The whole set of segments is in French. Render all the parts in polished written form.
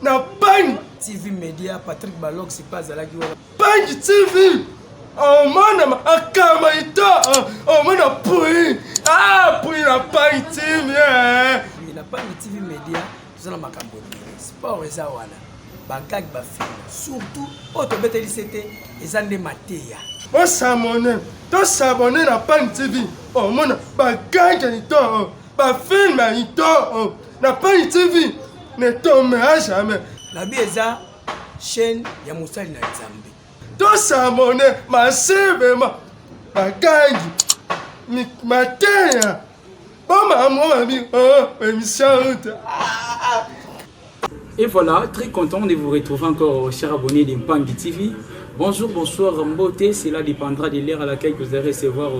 na Pangi TV Media Patrick Balog c'est pas à la Pangi TV. Oh mon akama ito. Oh mon apui. Ah, puis na Pangi TV. Na Pangi TV Media, nous allons makambo. Sport eza wana. Bagag ba film. Surtout auto beteli c'était ezande mateya. Bon s'abonner na Pangi TV. Oh mon bagag ito. Ba film ito. Na Pangi TV. Ne tombe jamais. La bieza chaîne ya Musali na Nzambe. To s'abonner massivement. Bagangi. Mateya. Oh maman, émission. Et voilà, très content de vous retrouver encore, chers abonnés de Pangi TV. Bonjour, bonsoir, Mbote. Cela dépendra de l'heure à laquelle vous allez recevoir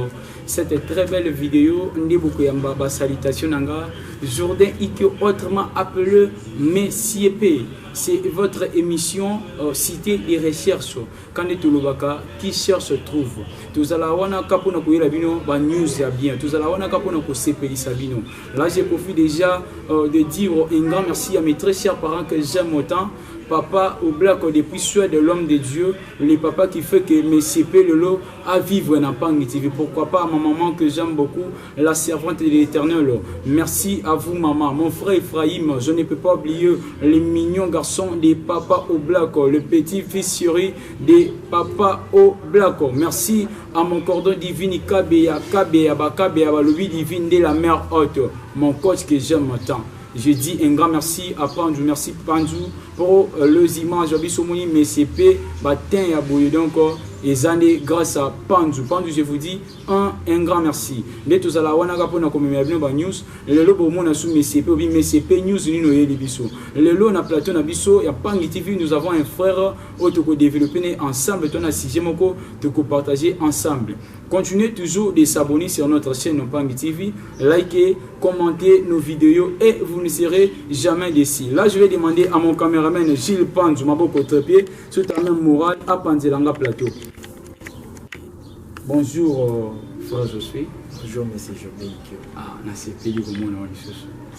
cette très belle vidéo. Ndebukuyamba, salutation Nanga. Jourdain Ikyo, autrement appelé Messier P. C'est votre émission Cité des recherches. Quand est Tulubaka, qui cherche trouve. Tous à la wana kapona koyela bino ba news ya bien. Tous à la wana kapona ko sepeli sabino. Là, j'ai profité déjà de dire un grand merci à mes très chers parents que j'aime autant. Papa au black depuis Suède, l'homme de Dieu, le papa qui fait que mes CP le lot à vivre dans Pangi TV. Pourquoi pas à ma maman que j'aime beaucoup, la servante de l'Éternel. Merci à vous maman, mon frère Ephraim, je ne peux pas oublier les mignons garçons des papas au black, le petit fils chéri des papas au black. Merci à mon cordon divin Kabeya, le vie divine de la mer haute, mon coach que j'aime tant. Je dis un grand merci à Pandu, merci Pandu pour les images, mais c'est P, Batin et Aboye donc les années grâce à Pandu. Pandu, je vous dis un grand merci. Les tous à la Wanaga pour nous commémorer news. Le lobo mon sous mais c'est P news ni no yeli biso. Le lo na plateau na biso ya Pangi TV, nous avons un frère auto ko développer ensemble ton à Sijemoko de ko partager ensemble. Continuez toujours de s'abonner sur notre chaîne Pangi TV, likez, commentez nos vidéos et vous ne serez jamais déçus. Là, je vais demander à mon caméraman Gilles Pandu, Maboko Trépied, sur ta même morale à Panzelanga Plateau. Bonjour, frère Josué. Bonjour, monsieur Jobé. Ah, na CPI au monde on est sur.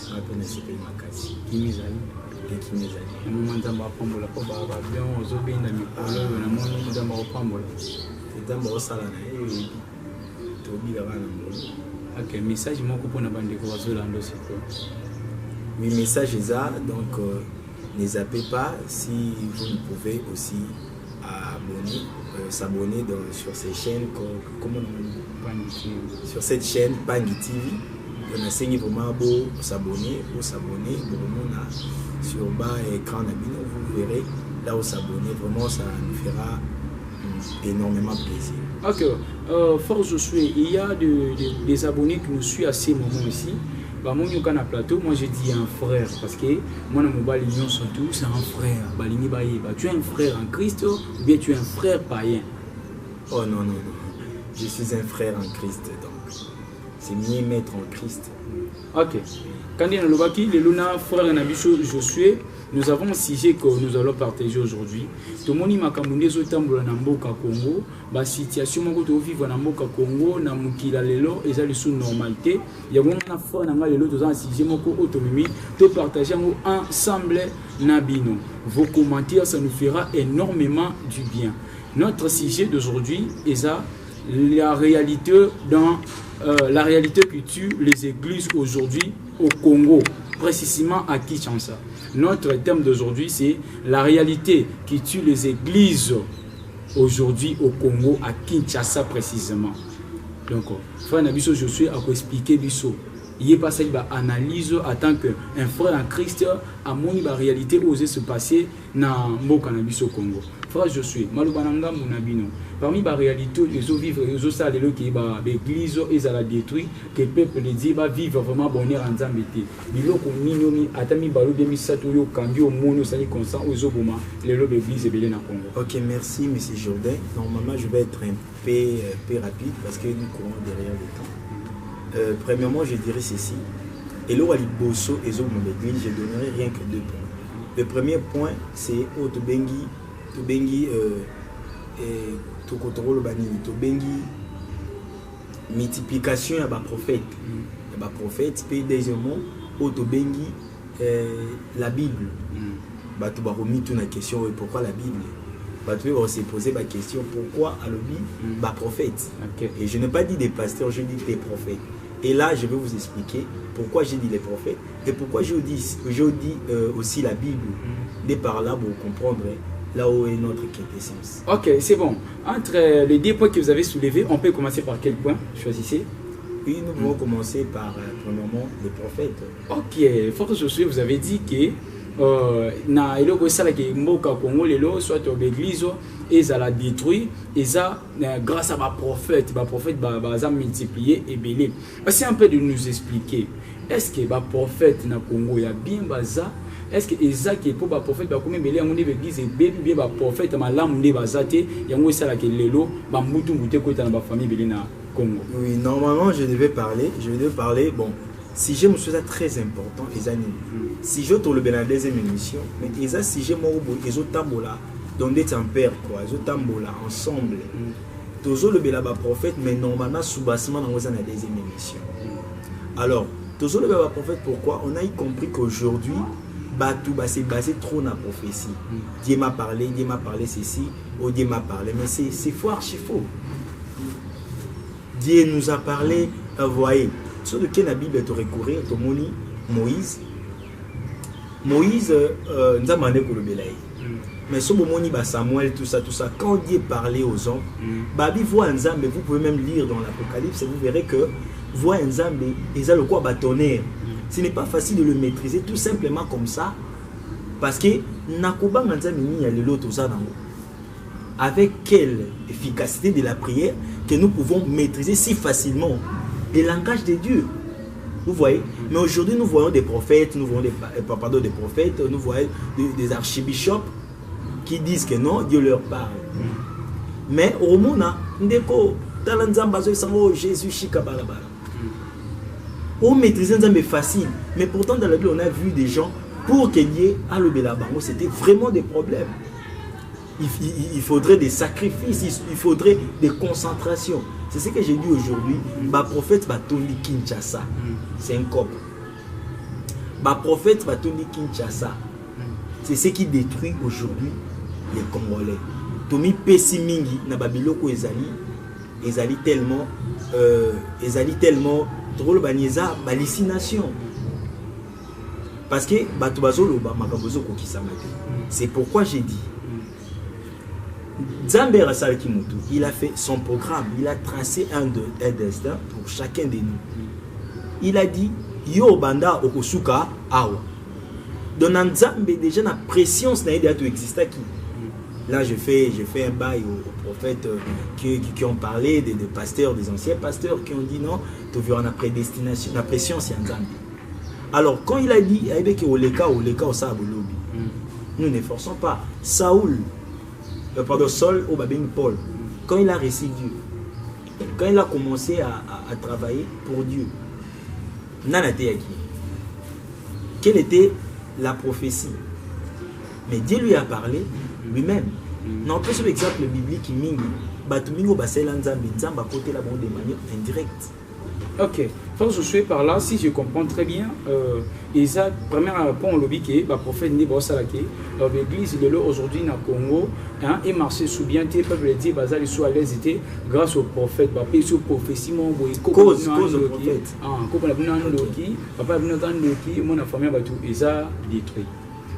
On appelle na CPI Makasi. Kimizali. Kimizali. Na moment ndamba pambola ko ba bien ozobe na mikolo na moni ndamba pambola. Ndamba osala na ye. Tobila bana mbolo. Ok, message moko pour na bandeko bazolando c'est quoi? Oui, message est ça, donc ne zappez pas si vous ne pouvez aussi s'abonner sur ces chaînes sur cette chaîne Pangi TV. On a saigné vraiment beau s'abonner vraiment sur bas écran vous verrez là où s'abonner, vraiment ça nous fera énormément plaisir. Ok, Force Josué, il y a des abonnés qui nous suivent à ces moments ici. Bah, moi, plateau, moi je dis un frère parce que moi, c'est un frère. Tu es un frère en Christ ou bien tu es un frère païen? Oh non, je suis un frère en Christ, donc c'est mieux mettre en Christ. Ok. Quand il y a le Luna, frère Nabicho Josué, nous avons un sujet que nous allons partager aujourd'hui. Tout le monde m'a camouné au tambour na mboka Congo, la situation moko to vivre na mboka Congo na mukila lelo eza le sous normalité. Il y a un frère na lelo to un sujet moko autonomie to partager ensemble na bino. Vos commentaires ça nous fera énormément du bien. Notre sujet d'aujourd'hui est la réalité la réalité que tue les églises aujourd'hui au Congo, précisément à Kinshasa. Notre thème d'aujourd'hui, c'est la réalité qui tue les églises aujourd'hui au Congo, à Kinshasa précisément. Donc, frère Nabiso, je suis à expliquer Biso. Il n'y a pas cette analyse en tant qu'un frère en Christ, à mon réalité osé se passer dans Mboka Nabiso Congo. Frère, je suis Maloubananga Mounabino. Parmi les réalités, les eaux vivre, les eaux salées, l'église, ils ont détruit, que le peuple les dit, va vivre vraiment bonheur en Zambété. Les lots qu'on minomi, atami balou de misatoyo, candio, mono, sali consent, aux oboma, les lots d'église et belé na Congo. Ok, merci, monsieur Jourdain. Normalement, je vais être un peu rapide parce que nous courons derrière le temps. Premièrement, je dirais ceci. Et là, à Bosso et Zobo l'église, je donnerai rien que 2 points. Le premier point, c'est au Tobengi, Tokotoro le Banini, Tobengi, multiplication à bas prophète. À bas prophète, puis deuxièmement, au Tobengi, la Bible. Bato ba remis toute la question pourquoi la Bible. Bato on s'est posé la question pourquoi Alobi ba prophète. Et je n'ai pas dit des pasteurs, je dis des prophètes. Et là, je vais vous expliquer pourquoi j'ai dit les prophètes et pourquoi je dis aussi la Bible. Dès par là, vous comprendrez là où est notre quintessence. Ok, c'est bon. Entre les 2 points que vous avez soulevés, on peut commencer par quel point? Choisissez. Oui, nous pouvons commencer par, premièrement, les prophètes. Ok, Force Josué, vous avez dit que na eloko sala ke mboka Congo lelo soit l'église et ça l'a détruit et ça grâce à ma prophète ba multiplié et belé. C'est un peu de nous expliquer est-ce que ba prophète na Congo ya bien baza est-ce que ezaki pour ba prophète ba comme belé ngoni l'église et bien ba prophète malamu nde bazate yango sala ke lelo ba mutu muté ko ta na ba famille belé na Congo. Oui, normalement je devais parler bon. Si j'ai monsieur ça très important les amis. Si je tourne le la deuxième émission, mais ils si j'ai mon ils ont tambola donc des tempères quoi, ils ont tambola ensemble. Toujours le belaba prophète mais normalement sous-bassement dans la deuxième émission. Alors, toujours le belaba prophète pourquoi on a compris qu'aujourd'hui tout c'est basé trop dans la prophétie. Dieu m'a parlé ceci, ou Dieu m'a parlé mais c'est faux archi faux. Dieu nous a parlé, voyez. Sur lequel la Bible est recourir, Moïse, nous a demandé pour le bélaï. Mais sur le moment Samuel, tout ça, quand Dieu parlait aux hommes, Babi voit un Nzambe, vous pouvez même lire dans l'Apocalypse et vous verrez que voit un Nzambe, ils ont le quoi bâtonner. Ce n'est pas facile de le maîtriser tout simplement comme ça, parce que Nakuba Nzambe ni a l'autre avec quelle efficacité de la prière que nous pouvons maîtriser si facilement. Le langage de Dieu. Vous voyez? Mais aujourd'hui, nous voyons des prophètes, nous voyons des prophètes, nous voyons des archibishops qui disent que non, Dieu leur parle. Mais au monde, Jésus, on maîtrise un mais facile. Mais pourtant, dans la Bible, on a vu des gens, pour qu'il y ait à l'Obélabango, c'était vraiment des problèmes. Il faudrait des sacrifices, il faudrait des concentrations. C'est ce que j'ai dit aujourd'hui. Ma prophète Batondi Kinshasa, c'est un cop. Ma prophète Batondi Kinshasa, c'est ce qui détruit aujourd'hui les Congolais. Tomi Pessimingi, na Babiloko ezali tellement, drôle banieza hallucination. Parce que Batubazolo ba makabozo ko kisamate. C'est pourquoi j'ai dit. Nzambe Rassal Kimutu, il a fait son programme, il a tracé un destin pour chacun de nous. Il a dit Yo banda okosuka awa. Donc Nzambe déjà la pression ça n'a pas existé qui. Là je fais un bail aux prophètes qui ont parlé des pasteurs, des anciens pasteurs qui ont dit non, tu verras la prédestination, la pression c'est Nzambe. Alors quand il a dit avec Oleka au Sabolobi. Nous ne forçons pas Saül Saul au Babing Paul, quand il a reçu Dieu, quand il a commencé à travailler pour Dieu, quelle était la prophétie? Mais Dieu lui a parlé lui-même. Non, pas sur l'exemple biblique qui mingi, Batumingo Basela Nzambe, Nzamba côté la bonne de manière indirecte. Ok, Force Josué par là, si je comprends très bien, Isa, première point, le biquet, le prophète Nebo Salake, l'église de l'eau aujourd'hui dans le Congo, et marché sous bien, les peuples dit, ils sont à l'aise grâce au prophète, parce que prophétie, cause au prophète. Papa, mon famille va tout, Isa détruit.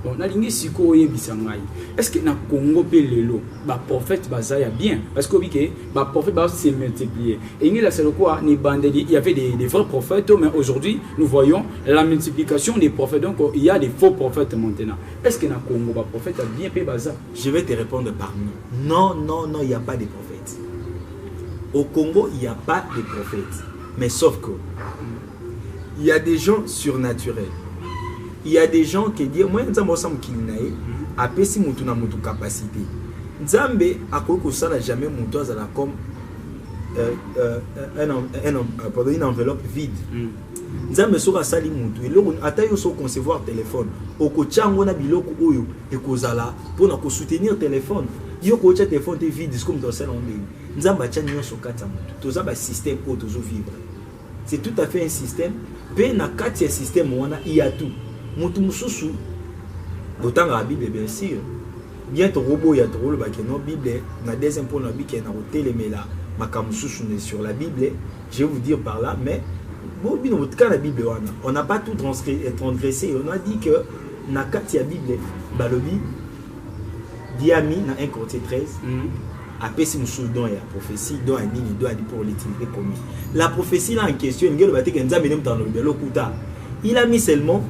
Donc, est-ce que dans le Congo, le prophète bazaya bien? Parce que le prophète s'est multiplié. Et il y avait des vrais prophètes, mais aujourd'hui, nous voyons la multiplication des prophètes. Donc, il y a des faux prophètes maintenant. Est-ce que dans le Congo, le prophète a bien fait bazar? Je vais te répondre par non. Non, il n'y a pas de prophètes. Au Congo, il n'y a pas de prophètes. Mais sauf que, il y a des gens surnaturels. Il y a des gens qui disent moi Nzambe osam kilinae apesi mutu na mutu capacité. Nzambe akoko sala jamais mutu azala comme une enveloppe vide. Nzambe soka sali mutu eloko ata yo so concevoir téléphone okochango na biloko oyo ekozala pona ko soutenir téléphone. Yo ko cha téléphone te vide comme dans celle en ligne. Nzambe cha nyoso kata mutu. Toza ba système auto zo vivre. C'est tout à fait un système. Pe na kati ya système wana il y a tout. mutu mususu autant la Bible bien sûr bien ton robot ya trop le ba que non Bible na deuxième point na bi que na hôtel mais là makamususu sur la Bible je vais vous dire par là mais bon bien en tout cas la Bible on n'a pas tout transgressé on a dit que na kati ya Bible balobi diami na 1 Corinthiens 13 après si nous soudain la prophétie doit nini doit dire pour l'utilité commune la prophétie là en question ngelo ba te que nzambe nem dans le lokuta il a mis seulement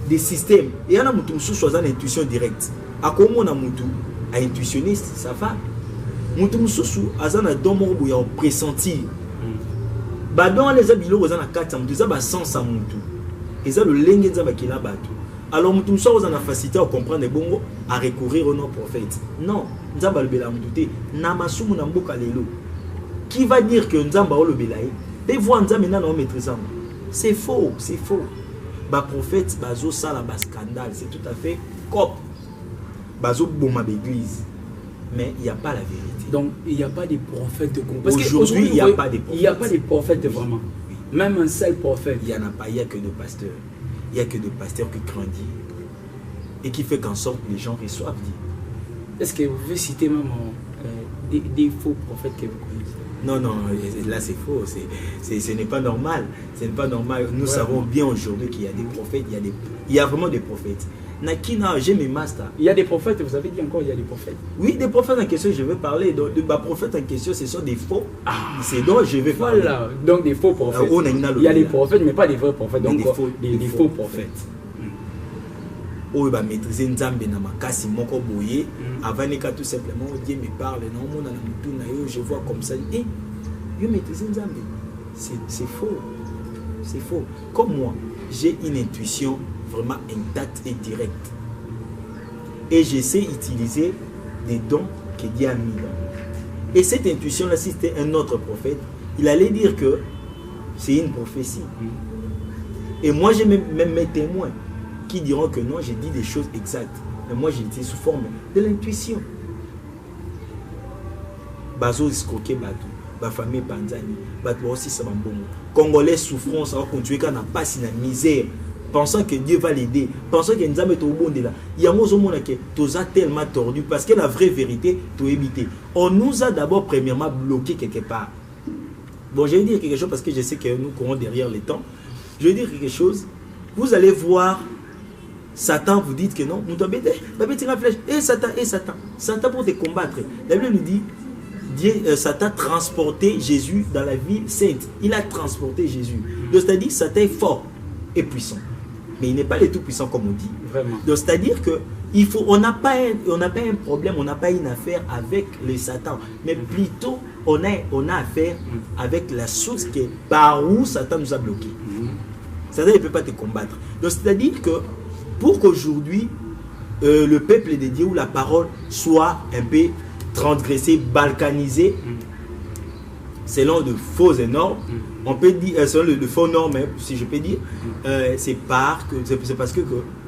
des systèmes et y en a mutu mususu choisir l'intuition directe a comment on a mutu a intuitionniste ça va mutu mususu azana domo bu ya pressentir ba dans les abilo ozana kata mutu za ba sens a mutu et ça le lenge nzamba kila bato alors mutu mususu ozana facilité à comprendre bongo à recourir au non prophète non nzamba le bela mutu na masumu na mboka lelo qui va dire que nzamba o le belaï et voir nzamba na no maîtrise c'est faux ba prophète bazo sala ba scandale c'est tout à fait cop bazo boma l'église mais il y a pas la vérité donc il y a pas de prophètes parce qu'aujourd'hui il y a pas de prophètes il y a pas de prophètes vraiment oui. Même un seul prophète il y en a pas il y a que de pasteurs il y a que de pasteurs qui craignent et qui fait qu'en sorte les gens reçoivent Dieu. Est-ce que vous pouvez citer même des faux prophètes que vous connaissez? Non, là c'est faux, ce n'est pas normal. Ce n'est pas normal. Nous savons bien aujourd'hui qu'il y a des prophètes, il y a vraiment des prophètes. Nakina, j'ai mes masters. Il y a des prophètes, vous avez dit encore, il y a des prophètes. Oui, des prophètes en question, je vais parler. De ma prophète en question, ce sont des faux. C'est donc je vais parler. Voilà, donc des faux prophètes. Il y a des prophètes, mais pas des vrais prophètes. Donc des faux prophètes. Oyo ba maîtriser nzambe na makasi moko boye avant que tout simplement Dieu me parle non mon na mutu na yo je vois comme ça et yo maîtriser nzambe c'est faux comme moi j'ai une intuition vraiment intacte et directe et je sais utiliser des dons que Dieu a mis dans moi et cette intuition là si c'était un autre prophète il allait dire que c'est une prophétie et moi j'ai même mes témoins qui diront que non, j'ai dit des choses exactes. Mais moi, j'ai dit sous forme de l'intuition. Bazo escroqué bateau, ba famille Panzani, bateau aussi ça m'embonne. Congolais souffrance, on continue qu'on n'a pas si la misère, pensant que Dieu va l'aider, pensant que nous avons au bon de là. Il y a un moment que tout a tellement tordu parce que la vraie vérité, tout éviter. On nous a d'abord premièrement bloqué quelque part. Bon, je vais dire quelque chose parce que je sais que nous courons derrière les temps. Je vais dire quelque chose. Vous allez voir. Satan vous dit que non, nous devons tirer la flèche. Et Satan pour te combattre. La Bible nous dit, Satan transporté Jésus dans la ville sainte. Il a transporté Jésus. Donc c'est-à-dire que Satan est fort et puissant. Mais il n'est pas le tout puissant comme on dit. Vraiment. Donc c'est-à-dire que on n'a pas un problème, on n'a pas une affaire avec le Satan. Mais plutôt, on a affaire avec la source qui est par où Satan nous a bloqués. Satan ne peut pas te combattre. Donc c'est-à-dire que pour qu'aujourd'hui, le peuple de Dieu ou la parole soit un peu transgressée, balkanisée, selon de fausses normes, on peut dire, selon de faux normes, si je peux dire, c'est parce que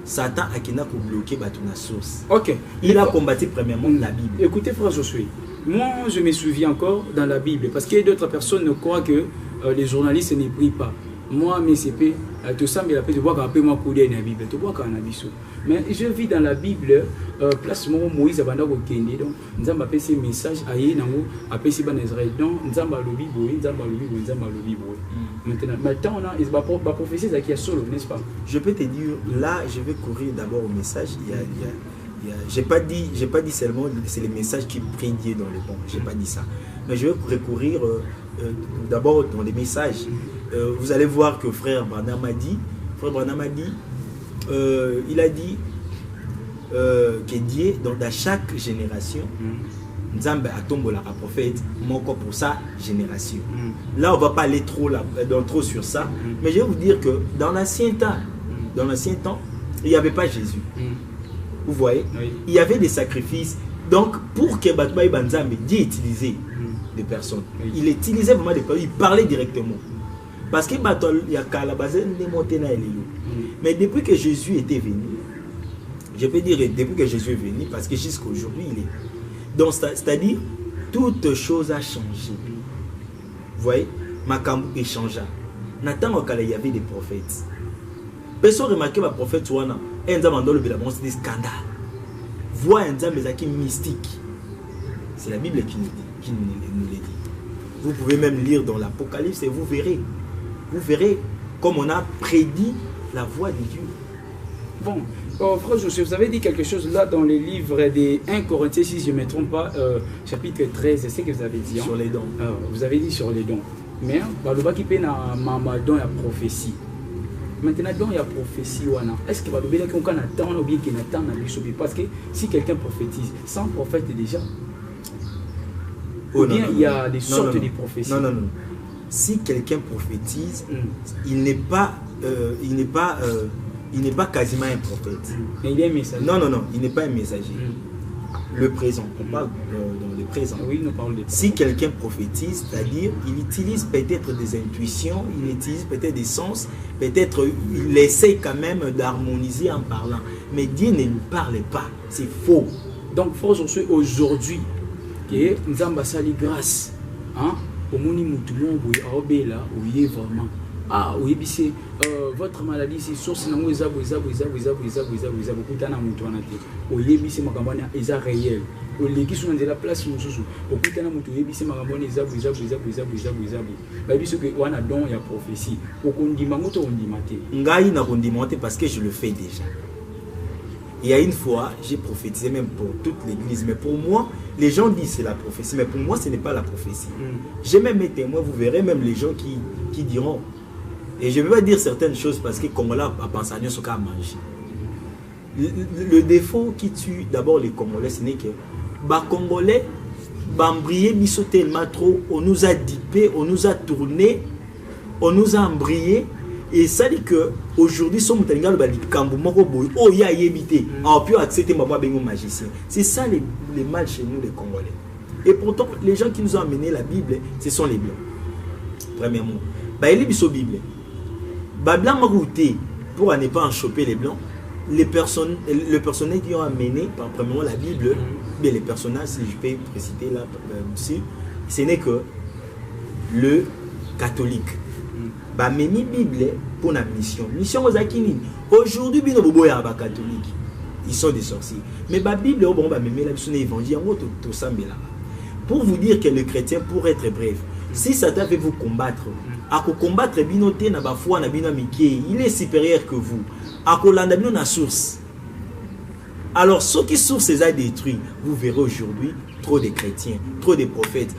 Satan a bloqué la source. Ok. Il a combattu premièrement la Bible. Écoutez, frère Josué, moi je me souviens encore dans la Bible, parce que d'autres personnes croient que les journalistes ne prient pas. Moi, MCP, tout ça, mais tu vois qu'après moi, couler dans la Bible, tu vois qu'on a vu ça. Mais je vis dans la Bible, place Moïse a banda ko kende donc nzamba appelle ces messages aye nango appelle ces ban Israël donc nzamba lobi boy nzamba lobi boy. Maintenant on a is ba prophétie qui a solo, n'est-ce pas? Je peux te dire là, je vais courir d'abord au message. J'ai pas dit seulement c'est les messages qui prient Dieu dans le bon. J'ai pas dit ça. Mais je vais recourir d'abord dans les messages. Vous allez voir que frère Branham a dit, il a dit que Dieu, dans chaque génération, Nzambe a tombé la prophète, moko pour sa génération. Là, on va pas aller trop sur ça, mais je vais vous dire que dans l'ancien temps, il n'y avait pas Jésus. Vous voyez, il y avait des sacrifices. Donc, pour que Batmaï Banzambe, Dieu utilisait des personnes. Il utilisait vraiment des personnes, il parlait directement. Parce que il y a mais depuis que Jésus était venu, je peux dire depuis que Jésus est venu, parce que jusqu'à aujourd'hui il est. Donc c'est-à-dire toute chose a changé. Vous voyez, Makambu est changé. Nathan il y avait des prophètes. Personne remarqué ma prophète Touana. Et nous avons le Bélamon, c'est des scandales. Voix un Nzambe qui mystique. C'est la Bible qui nous le dit. Vous pouvez même lire dans l'Apocalypse et vous verrez. Vous verrez comme on a prédit la voix de Dieu. Bon, frère Joseph, vous avez dit quelque chose là dans les livres des 1 Corinthiens, si je ne me trompe pas, chapitre 13, c'est ce que vous avez dit. Hein? Sur les dons. Vous avez dit sur les dons. Mais, qui peut na don la prophétie. Maintenant, donc il y a prophétie. Est-ce que qu'on attend ou bien qu'il attend parce que si quelqu'un prophétise, sans prophète déjà, ou bien il y a des sortes de prophéties. Non. Si quelqu'un prophétise, il n'est pas quasiment un prophète. Mais il est un messager. Non, il n'est pas un messager. Le présent, on parle dans le présent. Oui, nous parlons de si quelqu'un prophétise, c'est-à-dire il utilise peut-être des intuitions, il utilise peut-être des sens, peut-être il essaie quand même d'harmoniser en parlant. Mais Dieu ne lui parle pas, c'est faux. Donc, force aujourd'hui, que nous avons sali grâce, hein, au moni mutumo boy aobela ouye vraiment. Ah oui, c'est votre maladie, c'est source na mo ezabo kutana mutu wana te. Oyebisi makambo na eza réel. Oleki so ndela place mususu. Okutana mutu oyebisi makambo na ezabo. Ba biso ke wana don ya prophétie. Okondima moto ondima te. Ngai na kondima te parce que je le fais déjà. Il y a une fois, j'ai prophétisé même pour toute l'église. Mais pour moi, les gens disent c'est la prophétie. Mais pour moi, ce n'est pas la prophétie. J'ai même mes témoins, vous verrez même les gens qui diront. Et je ne vais pas dire certaines choses parce que Congolais a pensé à ce qu'on a mangé. Le défaut qui tue d'abord les Congolais, ce n'est que les Congolais, brillé tellement trop, on nous a dipé, on nous a tourné, on nous a embrayé. Et ça dit que aujourd'hui, on pu accepter ma magicien. C'est ça les mal chez nous, les Congolais. Et pourtant, les gens qui nous ont amené la Bible, ce sont les Blancs. Premièrement, il y a la Bible. Pour ne pas en choper les Blancs, le personnel qui ont amené, premièrement la Bible, mais les personnages, si je peux préciser là, ce n'est que le catholique. Meni Bible pour la mission. Mission aux Akini. Aujourd'hui, ils sont catholiques. Ils sont des sorciers. Mais la Bible, la évangile, pour vous dire que le chrétien, pour être bref, si Satan veut vous combattre, à combattre il est supérieur que vous. À la source. Alors, ceux qui source les a détruits, vous verrez aujourd'hui trop de chrétiens, trop de prophètes,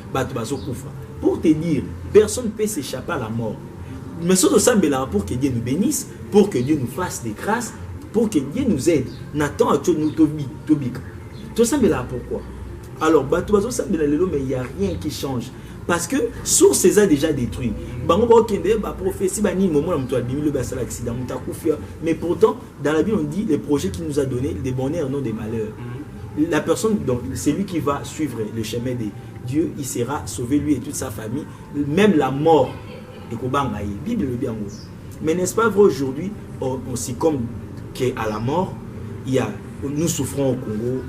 pour te dire, personne ne peut s'échapper à la mort. Mais ce pour que Dieu nous bénisse, pour que Dieu nous fasse des grâces, pour que Dieu nous aide. Nathan a tout nous tout ça pourquoi? Alors, mais il n'y a rien qui change. Parce que source a déjà détruit. Mais pourtant, dans la Bible, on dit les projets qu'il nous a donnés, des bonheurs, non des malheurs. La personne, donc, c'est lui qui va suivre le chemin de Dieu, il sera sauvé, lui et toute sa famille. Même la mort. Bible le bien. Mais n'est-ce pas vrai aujourd'hui, aussi comme qu'à la mort, nous souffrons au Congo.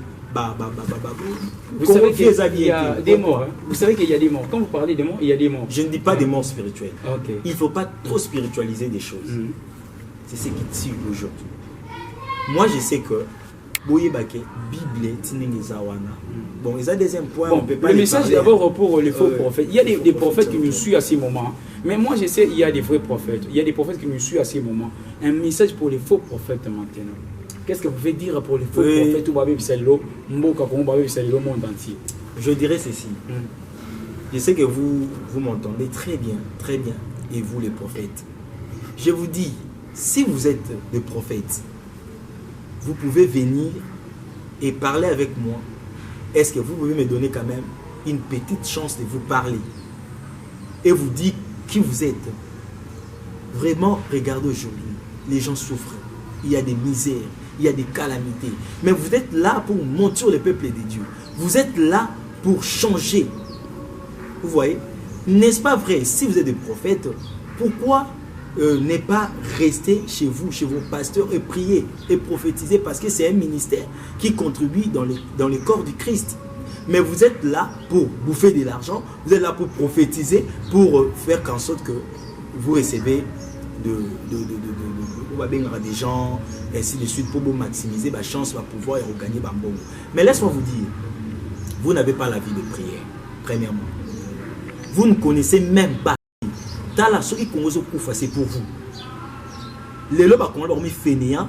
Vous savez qu'il y a des morts. Vous savez qu'il y a des morts. Quand vous parlez des morts, il y a des morts. Je ne dis pas des morts spirituelles. Okay. Il ne faut pas trop spiritualiser des choses. C'est ce qui tue aujourd'hui. Moi, je sais que Bible, bon, il y a des points. Bon, on peut pas le message d'abord pour les faux prophètes. Il y a des prophètes qui nous suivent à ces moments. Mais moi, je sais qu'il y a des vrais prophètes. Il y a des prophètes qui nous suivent à ces moments. Un message pour les faux prophètes maintenant. Qu'est-ce que vous pouvez dire pour les faux prophètes ou le monde entier? Je dirais ceci. Je sais que vous m'entendez très bien, et vous les prophètes. Je vous dis, si vous êtes des prophètes, vous pouvez venir et parler avec moi. Est-ce que vous pouvez me donner quand même une petite chance de vous parler et vous dire qui vous êtes? Vraiment, regardez aujourd'hui, les gens souffrent. Il y a des misères, il y a des calamités. Mais vous êtes là pour monter le peuple de Dieu. Vous êtes là pour changer. Vous voyez? N'est-ce pas vrai? Si vous êtes des prophètes, pourquoi ne pas rester chez vous, chez vos pasteurs et prier et prophétiser? Parce que c'est un ministère qui contribue dans le corps du Christ. Mais vous êtes là pour bouffer de l'argent, vous êtes là pour prophétiser, pour faire qu'en sorte que vous recevez des gens, ainsi de suite, pour maximiser la chance, va pouvoir et regagner Bambongo. Mais laisse-moi vous dire, vous n'avez pas la vie de prière, premièrement. Vous ne connaissez même pas. Ce qui c'est pour vous. Les lois, quand on fainéant,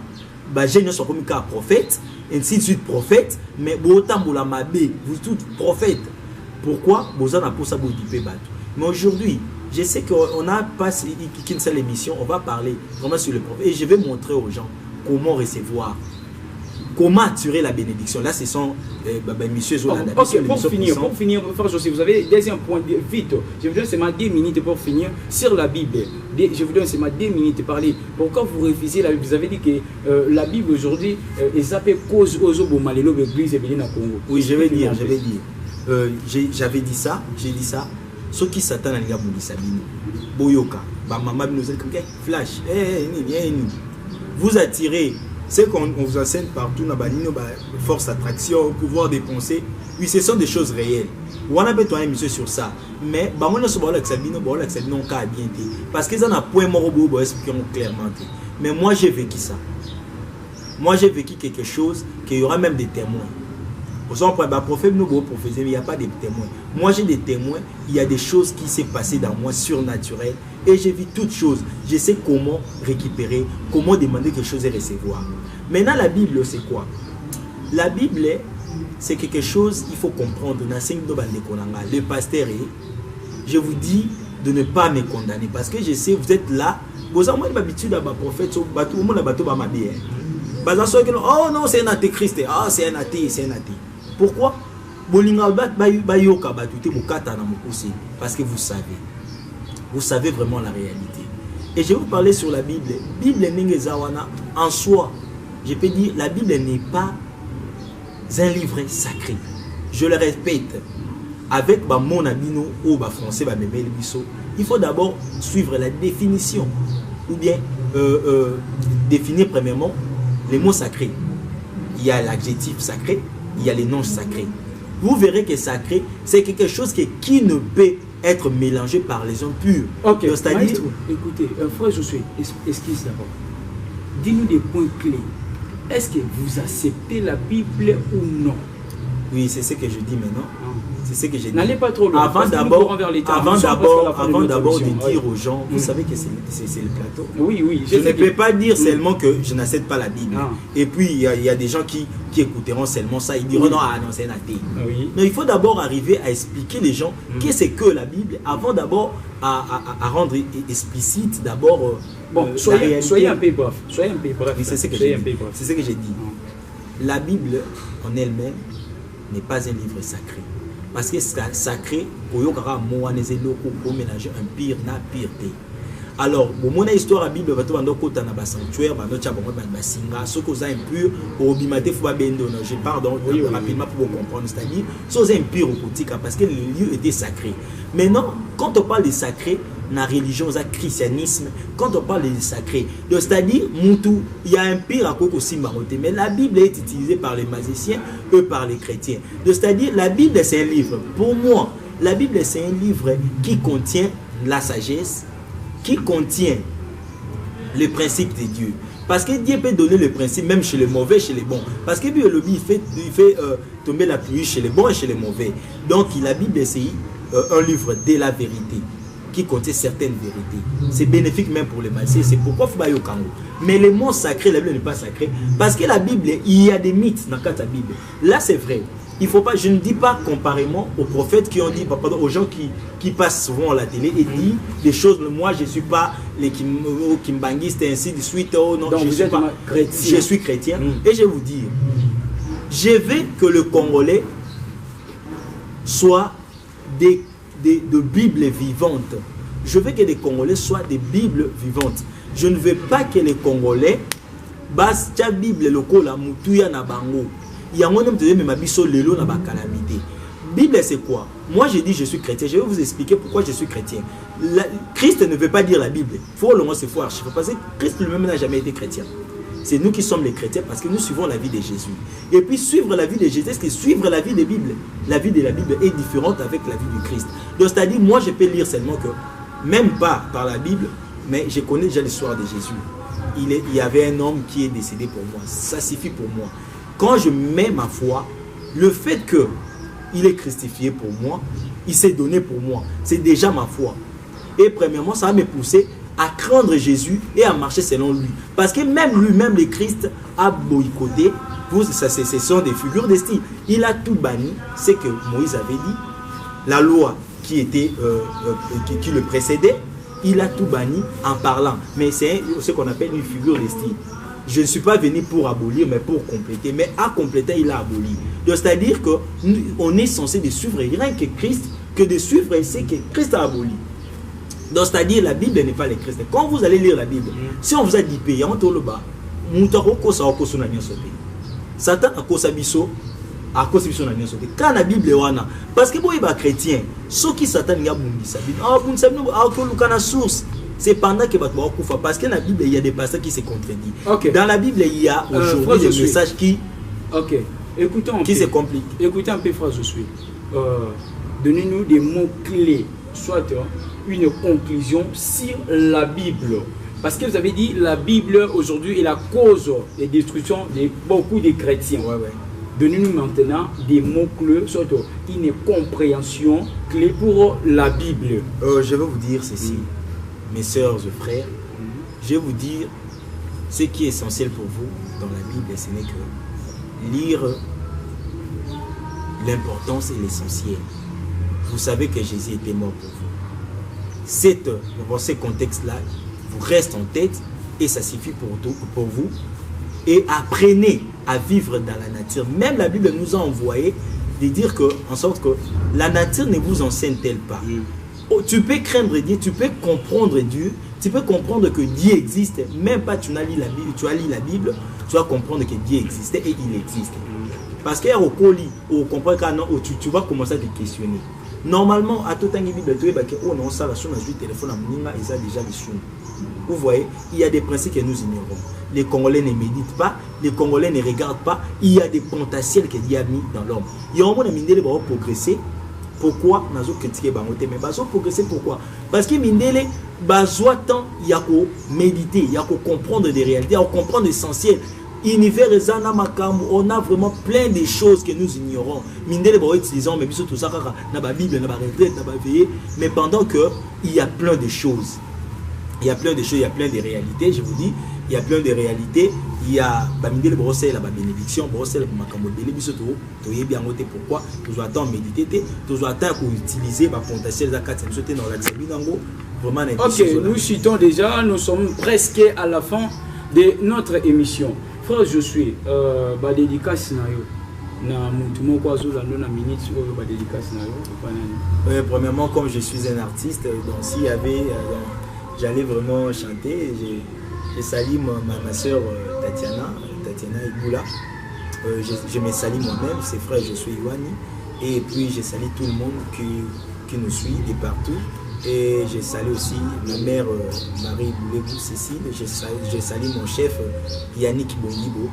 j'ai sont comme un prophète, ainsi de suite prophète, mais autant vous la mabé, vous tous prophètes. Pourquoi vous en avez pour ça vous dites. Mais aujourd'hui, je sais qu'on a pas qu'une seule émission, on va parler vraiment sur le prophète et je vais montrer aux gens comment recevoir, comment attirer la bénédiction. Là, ce sont messieurs Zolanda. Ok, pour finir, vous avez deuxième point, vite. Je vous donne seulement 10 minutes pour finir sur la Bible. Je vous donne seulement 10 minutes de parler. Pourquoi vous refusez la Bible? Vous avez dit que la Bible aujourd'hui, ça fait cause aux Obomalelo, l'église et Bénin Congo. Oui, je vais dire. J'avais dit ça, j'ai dit ça. Ce qui s'attend à l'égard de Sabine, Boyoka, maman nous a dit flash, vous attirez, c'est qu'on vous enseigne partout, force d'attraction, pouvoir des pensées. Oui, ce sont des choses réelles. On a besoin d'une émission sur ça. Mais on a besoin de Sabine, on a bien dit. Parce qu'ils en ont point mort au expliquer clairement. Mais moi, j'ai vécu ça. Moi, j'ai vécu quelque chose qu'il y aura même des témoins. Au sens où prophète nous prophétiser, mais il n'y a pas de témoins. Moi j'ai des témoins, il y a des choses qui s'est passées dans moi surnaturelles et j'ai vu toutes choses. Je sais comment récupérer, comment demander quelque chose et recevoir. Maintenant la Bible c'est quoi? La Bible c'est quelque chose il faut comprendre. Le pasteur je vous dis de ne pas me condamner parce que je sais vous êtes là. Vous avez l'habitude à prophète, tout le monde a battu ma vie. Oh non c'est un athée Christ, ah c'est un athée, c'est un athée. Pourquoi? Parce que vous savez vraiment la réalité. Et je vais vous parler sur la Bible. Bible en soi, je peux dire, la Bible n'est pas un livre sacré. Je le répète, avec mon abino ou français, il faut d'abord suivre la définition. Ou bien définir premièrement les mots sacrés. Il y a l'adjectif sacré, il y a les noms sacrés. Vous verrez que sacré, c'est quelque chose qui ne peut être mélangé par les hommes purs. Ok, c'est-à-dire, écoutez, frère Josué, excuse d'abord. Dis-nous des points clés. Est-ce que vous acceptez la Bible ou non? Oui, c'est ce que je dis maintenant. C'est ce que j'ai dit. N'allez pas trop loin. Avant d'abord de dire aux gens, vous savez que c'est le plateau. Oui. Je ne peux pas dire seulement que je n'accepte pas la Bible. Et puis il y a des gens qui écouteront seulement ça. Ils diront non, c'est un athée. Mais il faut d'abord arriver à expliquer les gens qu'est-ce que la Bible avant d'abord à rendre explicite d'abord. Bon, soyez un peu bref. C'est ce que j'ai dit. La Bible en elle-même n'est pas un livre sacré. Parce que sacré, pour mélanger un pire na pireté. Alors, mon histoire à la Bible, sanctuaire, ce que vous avez impur, je pardon rapidement pour vous comprendre, c'est-à-dire, ce que vous avez impur au quotidien, parce que le lieu était sacré. Maintenant, quand on parle de sacré, dans la religion, dans le christianisme, quand on parle de sacré, c'est-à-dire, il y a un pire à côté aussi maroté, mais la Bible est utilisée par les magiciens et par les chrétiens. C'est-à-dire, la Bible, c'est un livre. Pour moi, la Bible, c'est un livre qui contient la sagesse, qui contient le principe de Dieu. Parce que Dieu peut donner le principe même chez les mauvais, chez les bons. Parce que Dieu, il fait tomber la pluie chez les bons et chez les mauvais. Donc, la Bible, c'est un livre de la vérité, qui contient certaines vérités. C'est bénéfique même pour les malsains. C'est pourquoi il faut aller au Congo. Mais les mots sacrés, la Bible n'est pas sacrée. Parce que la Bible, il y a des mythes dans la Bible. Là, c'est vrai. Il faut pas, je ne dis pas comparément aux prophètes qui ont dit, pardon, aux gens qui passent souvent à la télé et disent des choses. Moi, je ne suis pas les kimbangistes et ainsi de suite. Oh, non, donc, je suis chrétien. Et je vais vous dire, je veux que le Congolais soit de Bibles vivantes. Je veux que les Congolais soient des Bibles vivantes. Je ne veux pas que les Congolais basent la Bible locale à Mutuya na bango. Il y a un homme qui dit mabiso lelo na ba calamité. Bible c'est quoi? Moi je dis je suis chrétien. Je vais vous expliquer pourquoi je suis chrétien. Christ ne veut pas dire la Bible. Faut le moins c'est faux archive parce que Christ lui-même n'a jamais été chrétien. C'est nous qui sommes les chrétiens parce que nous suivons la vie de Jésus. Et puis suivre la vie de Jésus, c'est suivre la vie de la Bible. La vie de la Bible est différente avec la vie du Christ. Donc c'est-à-dire, moi je peux lire seulement que, même pas par la Bible, mais je connais déjà l'histoire de Jésus. il y avait un homme qui est décédé pour moi. Ça suffit pour moi. Quand je mets ma foi, le fait qu'il est crucifié pour moi, il s'est donné pour moi, c'est déjà ma foi. Et premièrement, ça va me pousser à craindre Jésus et à marcher selon lui. Parce que même lui-même, le Christ, a boycotté. Ce sont des figures de style. Il a tout banni, ce que Moïse avait dit. La loi qui le précédait, il a tout banni en parlant. Mais c'est ce qu'on appelle une figure de style. Je ne suis pas venu pour abolir, mais pour compléter. Mais à compléter, il a aboli. C'est-à-dire qu'on est censé de suivre rien que Christ, que de suivre ce que Christ a aboli. Donc, c'est-à-dire, la Bible n'est pas le Christ. Quand vous allez lire la Bible, si on vous a dit payer, on tourne le bas, Satan a cause biso, a cause biso na nyoso. Quand la Bible est wana, parce que boy ba chrétien, ceux qui Satan y a bundi sabi, ah source. C'est pendant que bato ba parce que dans la Bible il y a des passages qui se contredisent. Okay. Dans la Bible il y a aujourd'hui des messages qui écoutons qui se compliquent. Écoutez un peu phrase je suis. Donnez-nous des mots clés, soit une conclusion sur la Bible. Parce que vous avez dit la Bible aujourd'hui est la cause de destruction de beaucoup de chrétiens. Ouais, ouais. Donnez-nous maintenant des mots clés, surtout une compréhension clé pour la Bible. Je vais vous dire ceci, mes sœurs et frères. Je vais vous dire ce qui est essentiel pour vous dans la Bible, ce n'est que lire l'importance et l'essentiel. Vous savez que Jésus était mort pour vous. Dans ce contexte-là, vous reste en tête et ça suffit pour vous. Et apprenez à vivre dans la nature. Même la Bible nous a envoyé de dire que, en sorte que la nature ne vous enseigne-t-elle pas. Tu peux craindre Dieu, tu peux comprendre Dieu, tu peux comprendre que Dieu existe. Même pas tu as lu la Bible, tu vas comprendre que Dieu existait et il existe. Parce que au comprendre tu vas commencer à te questionner. Normalement, à tout temps, Bible, tu vas dire oh non, ça, la chose, le téléphone, ils ont déjà des choses. Vous voyez, il y a des principes que nous ignorons. Les Congolais ne méditent pas, les Congolais ne regardent pas. Il y a des potentiels que Dieu a mis dans l'homme. Il y a un moment où ils vont progresser. Pourquoi nous avons critiqué Bangote? Mais ils vont progresser pourquoi? Parce que Mindele, il y a qu'à méditer, il y a qu'à comprendre des réalités, il y a qu'à comprendre l'essentiel. Univers on a vraiment plein de choses que nous ignorons. Mindele va utiliser, mais tout ça, dans la Bible, dans la retraite, dans la veillée. Mais pendant que il y a plein de choses. Il y a plein de choses, il y a plein de réalités, je vous dis, il y a plein de réalités. Il y a Bamindele Brossel, la bénédiction, Brossel, Makambo, Bélébisoto, Toye bien noté pourquoi, toujours attendre méditer, toujours attendre pour utiliser ma potentiel de la carte, dans la Xabinango, vraiment. Ok, nous citons déjà, nous sommes presque à la fin de notre émission. Frère, je suis, dédicace premièrement, comme je suis un artiste, donc s'il y avait, j'allais vraiment chanter. Je salue ma soeur Tatiana Iboula. Je me salue moi-même, ses frères, je suis Iwani. Et puis je salue tout le monde qui nous suit de partout. Et je salue aussi ma mère Marie Boulébou Cécile. Je salue mon chef Yannick Bongibo.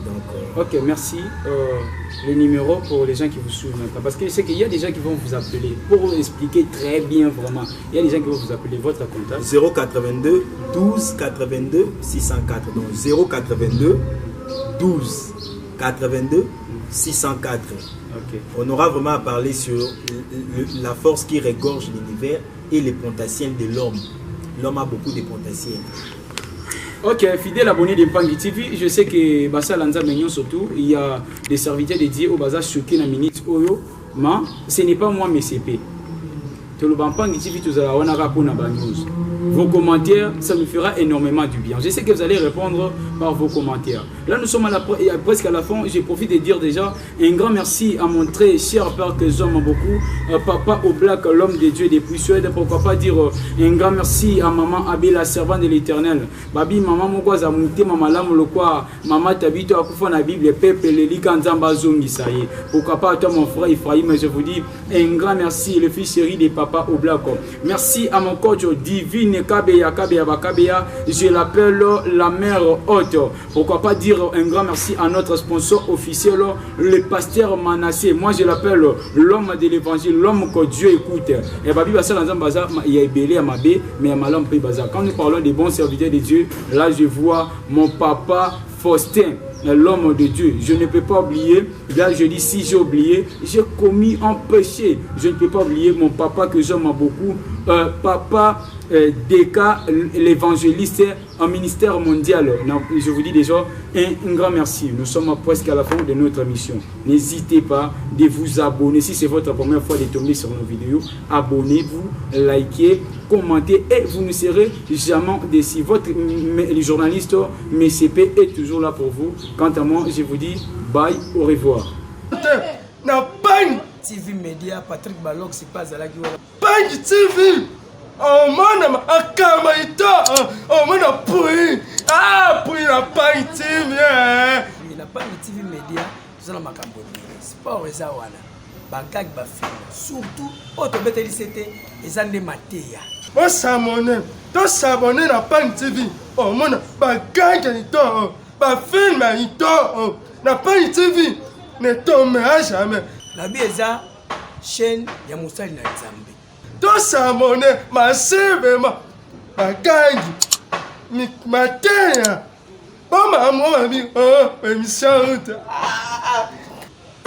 Donc, ok, merci. Le numéro pour les gens qui vous suivent maintenant. Parce que je sais qu'il y a des gens qui vont vous appeler pour vous expliquer très bien vraiment. Il y a des gens qui vont vous appeler. Votre contact 082 12 82 604. Donc 082 12 82 604. Okay. On aura vraiment à parler sur la force qui regorge l'univers et les potentiels de l'homme. L'homme a beaucoup de potentiels. Ok, fidèle abonné de Mpangi TV, je sais que Bassa Lanza Mignon surtout, il y a des serviteurs dédiés au Baza choqué la minute Oyo, mais ce n'est pas moi mais c'est P. Tout le Mpangi TV, tout ça, on a rapport à la news. Vos commentaires, ça me fera énormément du bien. Je sais que vous allez répondre par vos commentaires. Là, nous sommes presque à la fin. Je profite de dire déjà un grand merci à mon très cher père que j'aime beaucoup, Papa Oblak, l'homme de Dieu depuis Suède. Pourquoi pas dire un grand merci à maman Abé, la servante de l'Éternel. Babi, maman Mokwa Zamouté, maman Lam Lokwa, maman Tabito, Akoufa na Bible, Pepe, Leli Kanzamba Zongi, ça y est. Pourquoi pas à toi, mon frère Ephraim, je vous dis un grand merci, le fils chéri de Papa Oblak. Merci à mon coach divine. Je l'appelle la mère haute. Pourquoi pas dire dire un grand merci à notre sponsor officiel, le pasteur Manassé. Moi, je l'appelle l'homme de l'évangile, l'homme que Dieu écoute. Et Babi Bassa dans un bazar, il y a Belé à Mabé, mais il y a Malam Pay Bazar. Quand nous parlons des bons serviteurs de Dieu, là, je vois mon papa Faustin, l'homme de Dieu. Je ne peux pas oublier, là je dis si j'ai oublié, j'ai commis un péché. Je ne peux pas oublier mon papa que j'aime beaucoup, papa Deka, l'évangéliste, un ministère mondial. Je vous dis déjà un grand merci. Nous sommes presque à la fin de notre mission. N'hésitez pas de vous abonner. Si c'est votre première fois de tomber sur nos vidéos, abonnez-vous, likez, commentez et vous ne serez jamais déçus. Le journaliste MCP est toujours là pour vous. Quant à moi, je vous dis bye, au revoir. TV Média, Patrick Balok, c'est pas à la gueule. Bang TV! Oh mon akamaito! Oh mon appui! Ah, puis la Bang TV! La Bang TV Média, c'est la Macamboni. Sport et Zawana. Bagag Bafim. Surtout, Autobet LCT et Zande Matéa. On s'abonne. Tu s'abonnes à la Bang TV. Oh mon bagag ito! Bafim ito! La Bang TV ne tombera jamais. La bieza chaîne ya Moussali na Nzambe. Tu s'abonnes massivement. Bagag Matéa. Bon, maman, émission.